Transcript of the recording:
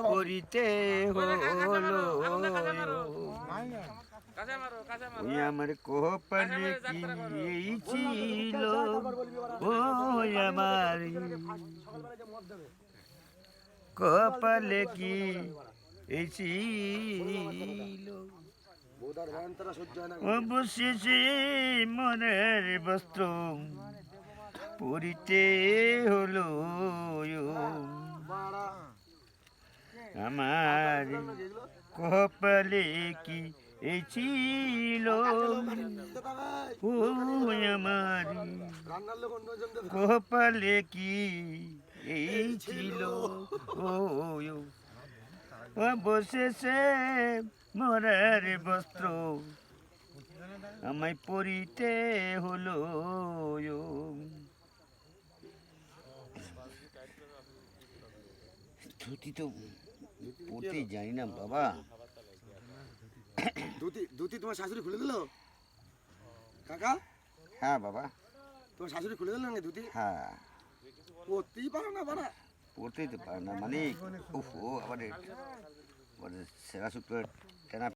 করিতে হলো আমার কপালে কি এই ছিল ও আমার কপালে কি এই ছিল অবশেষে মনের বস্ত্র পরিতে হলো আমার কপালে কি এই ছিল ও আমার কপালে কি এই ছিল ও অবশেষে মরার বস্ত্র আমায় পরিতে হলো ধুতি তো পড়তে জানি না বাবা। ধুতি তোমার শাশুড়ি খুলে দিল কাকা? হ্যাঁ বাবা। তোমার শাশুড়ি খুলে দিল না ধুতি? হ্যাঁ। পড়তেই পারো না বাড়া? পড়তেই তো পারে না মানে আবার সেরা শুক্র